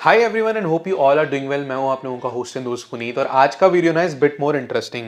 Hi everyone and hope you all are doing well. मैं हूं आप लोगों का होस्ट एंड दोस्त पुनीत और आज का वीडियो ना is bit more interesting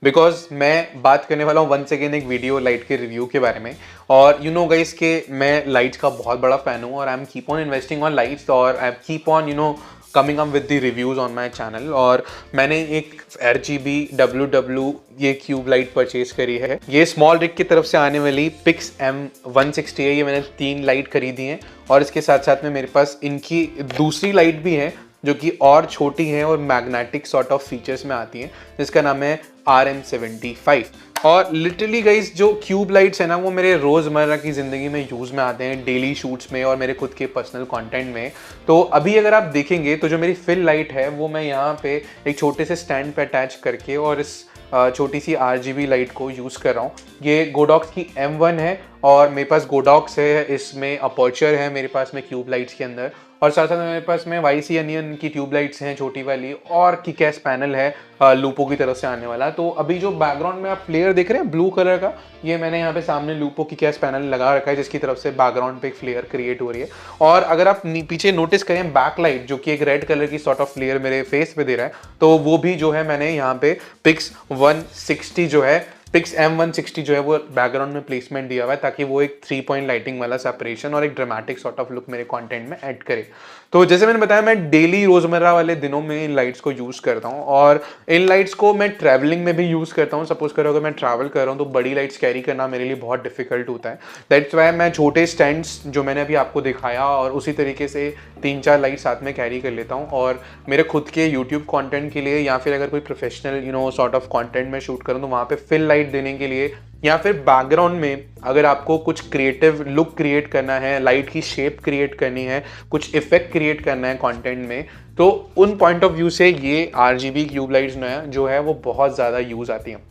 because मैं बात करने वाला हूं वंस अगेन एक वीडियो लाइट के रिव्यू के बारे में। और यू नो गाइस के मैं लाइट्स का बहुत बड़ा फैन हूं और I am keep on investing on lights और I keep on coming up with the reviews on my channel. और मैंने एक RGB WW ये क्यूब लाइट परचेज करी है। ये स्मॉल रिग की तरफ से आने वाली पिक्स M160 है। ये मैंने 3 लाइट खरीदी हैं और इसके साथ साथ में मेरे पास इनकी दूसरी लाइट भी है जो कि और छोटी है और मैग्नेटिक सॉर्ट ऑफ फीचर्स में आती हैं, जिसका नाम है RM75। और लिटरली गाइस जो क्यूब लाइट्स है ना वो मेरे रोज़मर्रा की ज़िंदगी में यूज़ में आते हैं, डेली शूट्स में और मेरे खुद के पर्सनल कंटेंट में। तो अभी अगर आप देखेंगे तो जो मेरी फिल लाइट है वो मैं यहाँ पे एक छोटे से स्टैंड पे अटैच करके और इस छोटी सी RGB लाइट को यूज़ कर रहा हूँ। ये गोडॉक्स की M1 है और मेरे पास गोडॉक्स है, इसमें अपर्चर है मेरे पास में क्यूब लाइट्स के अंदर, और साथ साथ मेरे पास में YC अनियन की ट्यूब लाइट्स हैं छोटी वाली, और किकैस पैनल है लूपो की तरफ से आने वाला। तो अभी जो बैकग्राउंड में आप फ्लेयर देख रहे हैं ब्लू कलर का, ये मैंने यहाँ पे सामने लूपो किकैस पैनल लगा रखा है जिसकी तरफ से बैकग्राउंड पे एक फ्लेयर क्रिएट हो रही है। और अगर आप पीछे नोटिस करें बैक लाइट जो कि एक रेड कलर की सॉर्ट ऑफ फ्लेयर मेरे फेस पे दे रहा है, तो वो भी जो है मैंने यहाँ पे पिक्स 160 जो है पिक्स M160 जो है वो बैकग्राउंड में प्लेसमेंट दिया हुआ है ताकि वो एक 3 पॉइंट लाइटिंग वाला सेपरेशन और एक ड्रामेटिक सॉर्ट ऑफ लुक मेरे कंटेंट में ऐड करे। तो जैसे मैंने बताया मैं डेली रोजमर्रा वाले दिनों में इन लाइट्स को यूज़ करता हूँ और इन लाइट्स को मैं ट्रैवलिंग में भी यूज़ करता हूँ। सपोज करो अगर मैं ट्रैवल कर रहा हूँ तो बड़ी लाइट्स कैरी करना मेरे लिए बहुत डिफिकल्ट होता है। दैट्स वाई मैं छोटे स्टैंड्स जो मैंने अभी आपको दिखाया और उसी तरीके से 3-4 लाइट साथ में कैरी कर लेता हूँ। और मेरे खुद के यूट्यूब कंटेंट के लिए या फिर अगर कोई प्रोफेशनल सॉर्ट ऑफ कंटेंट में शूट करूँ तो वहाँ पे फिल लाइट देने के लिए या फिर बैकग्राउंड में अगर आपको कुछ क्रिएटिव लुक क्रिएट करना है, लाइट की शेप क्रिएट करनी है, कुछ इफेक्ट क्रिएट करना है कंटेंट में, तो उन पॉइंट ऑफ व्यू से ये RGB क्यूब लाइट्स जो है वो बहुत ज़्यादा यूज़ आती हैं।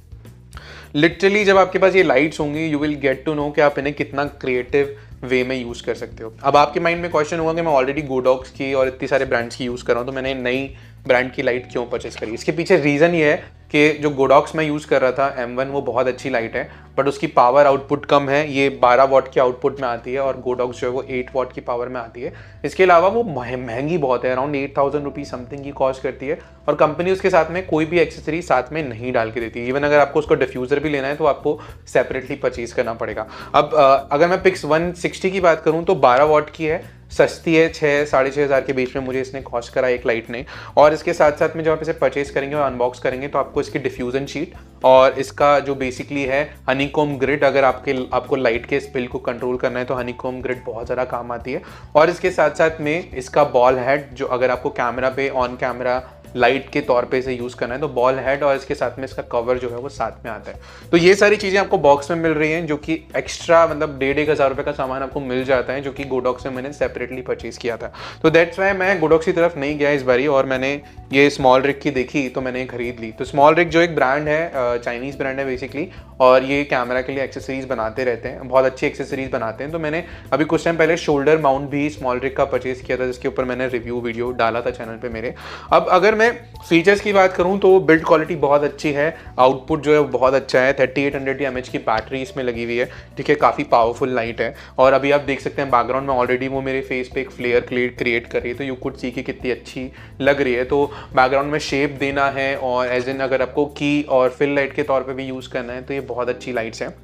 लिटरली जब आपके पास ये लाइट्स होंगी you will get to know कि आप इन्हें कितना क्रिएटिव वे में यूज़ कर सकते हो। अब आपके माइंड में क्वेश्चन होगा कि मैं ऑलरेडी गोडॉक्स की और इतनी सारे ब्रांड्स की यूज़ कर रहा हूँ तो मैंने नई ब्रांड की लाइट क्यों परचेस करी। इसके पीछे रीज़न ये है कि जो गोडॉक्स में यूज़ कर रहा था M1 वो बहुत अच्छी लाइट है बट उसकी पावर आउटपुट कम है। ये 12 वॉट की आउटपुट में आती है और गोडॉक्स जो है वो 8 वॉट की पावर में आती है। इसके अलावा वो महंगी बहुत है, अराउंड 8,000 रुपीज़ समथिंग की कॉस्ट करती है और कंपनी उसके साथ में कोई भी एक्सेसरी साथ में नहीं डाल के देती है। इवन अगर आपको उसको डिफ्यूज़र भी लेना है तो आपको सेपरेटली परचेज करना पड़ेगा। अब अगर मैं पिक्स 160 की बात करूँ तो 12 वॉट की है, सस्ती है, 6,000-6,500 के बीच में मुझे इसने कॉस्ट करा एक लाइट ने। और इसके साथ साथ में जब आप इसे परचेज करेंगे और अनबॉक्स करेंगे तो आपको इसकी डिफ्यूजन शीट और इसका जो बेसिकली है हनीकॉम ग्रिड, अगर आपको लाइट के स्पिल को कंट्रोल करना है तो हनीकॉम ग्रिड बहुत ज़्यादा काम आती है। और इसके साथ साथ में इसका बॉल हेड जो अगर आपको कैमरा पे ऑन कैमरा लाइट के तौर पे इसे यूज़ करना है तो बॉल हेड और इसके साथ में इसका कवर जो है वो साथ में आता है। तो ये सारी चीज़ें आपको बॉक्स में मिल रही हैं जो कि एक्स्ट्रा मतलब 1,500 रुपये का सामान आपको मिल जाता है जो कि गोडॉक्स में मैंने सेपरेटली परचेज किया था। तो दैट्स वाई मैं गोडॉक्स की तरफ नहीं गया इस बारी और मैंने ये स्मॉल रिग की देखी तो मैंने खरीद ली। तो स्मॉल रिग जो एक ब्रांड है, चाइनीज़ ब्रांड है बेसिकली, और ये कैमरा के लिए एक्सेसरीज बनाते रहते हैं, बहुत अच्छी एक्सेसरीज बनाते हैं। तो मैंने अभी कुछ टाइम पहले शोल्डर माउंट भी स्मॉल रिग का परचेज किया था जिसके ऊपर मैंने रिव्यू वीडियो डाला था चैनल पे मेरे। अब अगर मैं फीचर्स की बात करूं तो बिल्ड क्वालिटी बहुत अच्छी है, आउटपुट जो है बहुत अच्छा है, 3800 mAh की बैटरी इसमें लगी हुई है, ठीक है, काफ़ी पावरफुल लाइट है। और अभी आप देख सकते हैं बैकग्राउंड में ऑलरेडी वो मेरे फेस पे एक फ्लेयर क्रिएट कर रही है तो यू कुड सी कि कितनी अच्छी लग रही है। तो बैकग्राउंड में शेप देना है और एज इन अगर आपको की और फिल लाइट के तौर पे भी यूज़ करना है तो ये बहुत अच्छी लाइट्स हैं।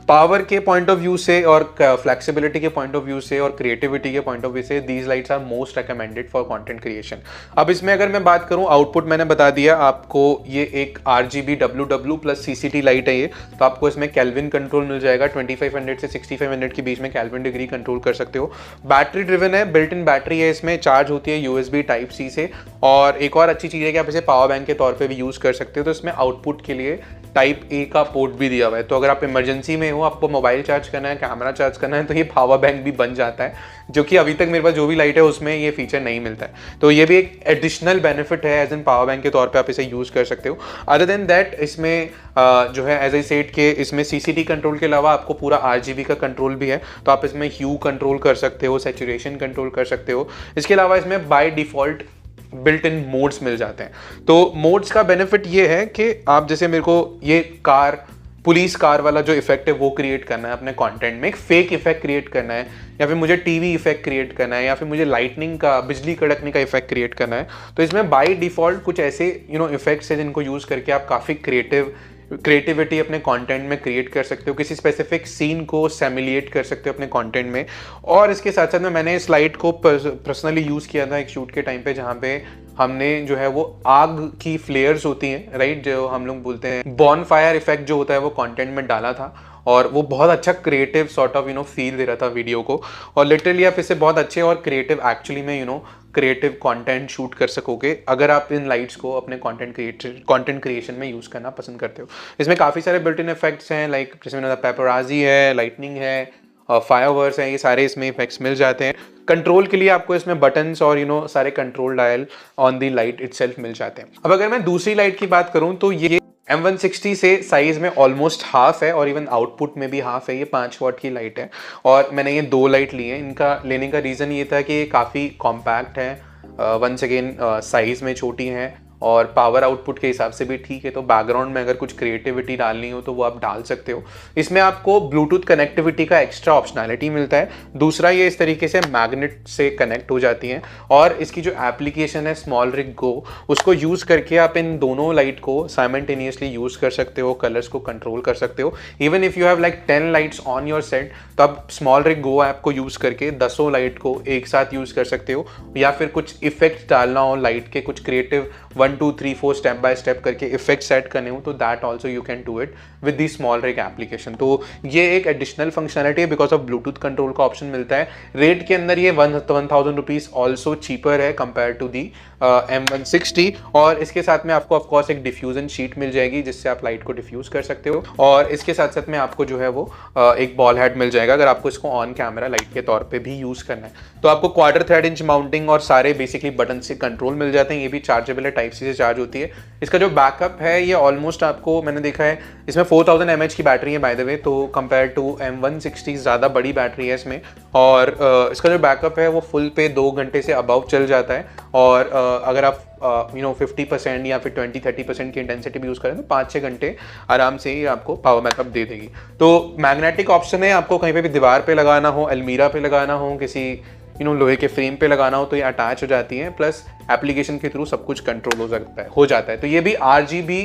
पावर के पॉइंट ऑफ व्यू से और फ्लेक्सिबिलिटी के पॉइंट ऑफ व्यू से और क्रिएटिविटी के पॉइंट ऑफ व्यू से these lights are most recommended for content creation. अब इसमें अगर मैं बात करूं आउटपुट मैंने बता दिया आपको, ये एक RGB WW plus CCT light है ये। तो आपको इसमें केल्विन कंट्रोल मिल जाएगा, 2500 से 6500 के बीच में केल्विन डिग्री कंट्रोल कर सकते हो। बैटरी ड्रिवन है, बिल्ट इन बैटरी है, इसमें चार्ज होती है USB Type-C से। और एक और अच्छी चीज़ है कि आप इसे पावर बैंक के तौर पर भी यूज़ कर सकते हो। तो इसमें आउटपुट के लिए Type-A का पोर्ट भी दिया हुआ है। तो अगर आप इमरजेंसी में हो, आपको मोबाइल चार्ज करना है, कैमरा चार्ज करना है, तो ये पावर बैंक भी बन जाता है, जो कि अभी तक मेरे पास जो भी लाइट है उसमें ये फीचर नहीं मिलता है। तो ये भी एक एडिशनल बेनिफिट है, एज इन पावर बैंक के तौर पे आप इसे यूज़ कर सकते हो। अदर देन दैट इसमें जो है एज आई सेड के इसमें CCT कंट्रोल के अलावा आपको पूरा RGB का कंट्रोल भी है। तो आप इसमें ह्यू कंट्रोल कर सकते हो, सैचुरेशन कंट्रोल कर सकते हो। इसके अलावा इसमें by default built in modes मिल जाते हैं। तो मोड्स का बेनिफिट ये है कि आप जैसे मेरे को ये कार पुलिस कार वाला जो इफेक्ट है वो क्रिएट करना है अपने कंटेंट में, एक फेक इफेक्ट क्रिएट करना है, या फिर मुझे टीवी इफेक्ट क्रिएट करना है, या फिर मुझे लाइटनिंग का, बिजली कड़कने का इफेक्ट क्रिएट करना है, तो इसमें बाय डिफॉल्ट कुछ ऐसे इफेक्ट्स है जिनको यूज करके आप काफी क्रिएटिविटी अपने कंटेंट में क्रिएट कर सकते हो, किसी स्पेसिफिक सीन को सिमुलेट कर सकते हो अपने कंटेंट में। और इसके साथ साथ में मैंने इस लाइट को पर्सनली यूज़ किया था एक शूट के टाइम पे, जहाँ पे हमने जो है वो आग की फ्लेयर्स होती हैं, राइट, जो हम लोग बोलते हैं बॉन फायर इफेक्ट जो होता है, वो कंटेंट में डाला था और वो बहुत अच्छा क्रिएटिव सॉर्ट ऑफ फील दे रहा था वीडियो को। और लिटरली आप इसे बहुत अच्छे और क्रिएटिव एक्चुअली में क्रिएटिव कंटेंट शूट कर सकोगे अगर आप इन लाइट्स को अपने कंटेंट क्रिएशन में यूज़ करना पसंद करते हो। इसमें काफ़ी सारे बिल्ट इन इफेक्ट्स हैं, लाइक जैसे मैंने पेपराजी है, लाइटनिंग है, फायरवर्क्स हैं, ये सारे इसमें इफेक्ट्स मिल जाते हैं। कंट्रोल के लिए आपको इसमें बटन्स और सारे control dial on the light itself मिल जाते हैं। अब अगर मैं दूसरी लाइट की बात करूं तो ये M160 से साइज में ऑलमोस्ट हाफ है और इवन आउटपुट में भी हाफ है। ये 5 वॉट की लाइट है और मैंने ये 2 लाइट ली है। इनका लेने का रीज़न ये था कि ये काफ़ी कॉम्पैक्ट है, वंस अगेन साइज़ में छोटी है और पावर आउटपुट के हिसाब से भी ठीक है, तो बैकग्राउंड में अगर कुछ क्रिएटिविटी डालनी हो तो वो आप डाल सकते हो। इसमें आपको ब्लूटूथ कनेक्टिविटी का एक्स्ट्रा ऑप्शनैलिटी मिलता है। दूसरा, ये इस तरीके से मैग्नेट से कनेक्ट हो जाती हैं और इसकी जो एप्लीकेशन है स्मॉल रिग गो, उसको यूज़ करके आप इन दोनों लाइट को साइमल्टेनियसली यूज़ कर सकते हो, कलर्स को कंट्रोल कर सकते हो। Even if you have like 10 lights on your set, तो आप स्मॉल रिग गो ऐप को यूज़ करके 10 लाइट को एक साथ यूज़ कर सकते हो, या फिर कुछ इफेक्ट्स डालना हो लाइट के, कुछ क्रिएटिव 1 2 3 4 स्टेप बाय स्टेप करके इफेक्ट सेट करने हो, तो that also you can do it with the small rig application. तो ये एक एडिशनल फंक्शनलिटी है, बिकॉज ऑफ ब्लूटूथ कंट्रोल का ऑप्शन मिलता है। रेट के अंदर ये 1000 रुपीज़ ऑल्सो चीपर है कंपेयर टू दी M160। और इसके साथ में आपको ऑफकोर्स एक डिफ्यूजन शीट मिल जाएगी जिससे आप लाइट को डिफ्यूज कर सकते हो। और इसके साथ साथ में आपको जो है वो एक बॉल हेड मिल जाएगा अगर आपको इसको ऑन कैमरा लाइट के तौर पे भी यूज करना है। तो आपको क्वार्टर थ्रेड इंच माउंटिंग और सारे बेसिकली बटन से कंट्रोल मिल जाते हैं। ये भी चार्जेबल है, टाइप सी से चार्ज होती है। इसका जो बैकअप है ये ऑलमोस्ट आपको, मैंने देखा है इसमें 4000 mAh की बैटरी है बाय द वे, तो कंपेयर टू M160 ज़्यादा बड़ी बैटरी है इसमें। और इसका जो बैकअप है वो फुल पे 2 घंटे से अबव चल जाता है। और अगर आप 50% या फिर 20-30% की इंटेंसिटी भी यूज़ करें तो 5-6 घंटे आराम से ही आपको पावर बैकअप दे देगी। तो मैग्नेटिक ऑप्शन है, आपको कहीं पे भी दीवार पे लगाना हो, अलमीरा पे लगाना हो, किसी लोहे के फ्रेम पे लगाना हो तो ये अटैच हो जाती है, प्लस एप्लीकेशन के थ्रू सब कुछ कंट्रोल हो जाता है। तो ये भी RGB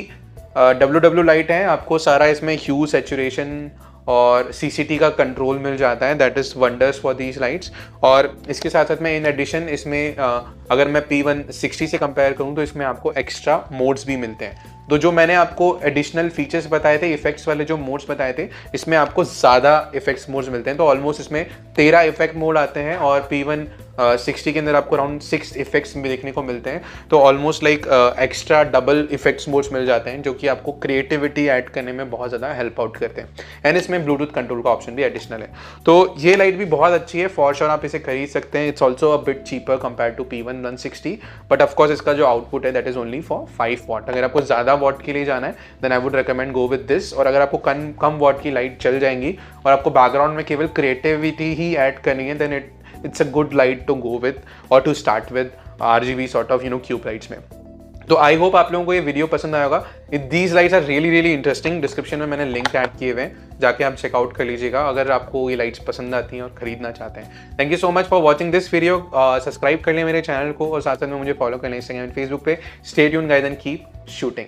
WW लाइट है, आपको सारा इसमें ह्यू, सैचुरेशन और CCT का कंट्रोल मिल जाता है। That is wonders for these lights. और इसके साथ साथ में इन एडिशन इसमें अगर मैं P160 से कंपेयर करूं तो इसमें आपको एक्स्ट्रा मोड्स भी मिलते हैं। तो जो मैंने आपको एडिशनल फीचर्स बताए थे, इफेक्ट्स वाले जो मोड्स बताए थे, इसमें आपको ज़्यादा इफेक्ट्स मोड्स मिलते हैं। तो ऑलमोस्ट इसमें 13 इफेक्ट मोड आते हैं और P160 के अंदर आपको अराउंड 6 इफेक्ट्स भी देखने को मिलते हैं। तो almost like extra double effects modes मिल जाते हैं जो कि आपको क्रिएटिविटी ऐड करने में बहुत ज़्यादा हेल्प आउट करते हैं। एंड इसमें ब्लूटूथ कंट्रोल का ऑप्शन भी एडिशनल है। तो ये लाइट भी बहुत अच्छी है, फॉर श्योर आप इसे खरीद सकते हैं। It's also a bit cheaper compare to P160, but of course इसका जो आउटपुट है that is only for 5 watt. अगर आपको ज़्यादा वॉट के लिए जाना है then I would recommend go with this. और अगर आपको कम वॉट की लाइट चल जाएंगी और आपको बैकग्राउंड में केवल क्रिएटिविटी ही ऐड करनी है, then it's a good light to go with or to start with RGB sort of cube lights में। तो आई होप आप लोगों को ये वीडियो पसंद आया होगा। These lights are really interesting. Description में मैंने लिंक ऐड किए हुए हैं, जाके आप चेकआउट कर लीजिएगा अगर आपको ये लाइट्स पसंद आती हैं और खरीदना चाहते हैं। Thank you so much for watching this video. Subscribe कर लें मेरे चैनल को और साथ साथ में मुझे फॉलो कर लें इंस्टाग्राम एंड फेसबुक पे। Stay tuned guys and keep shooting.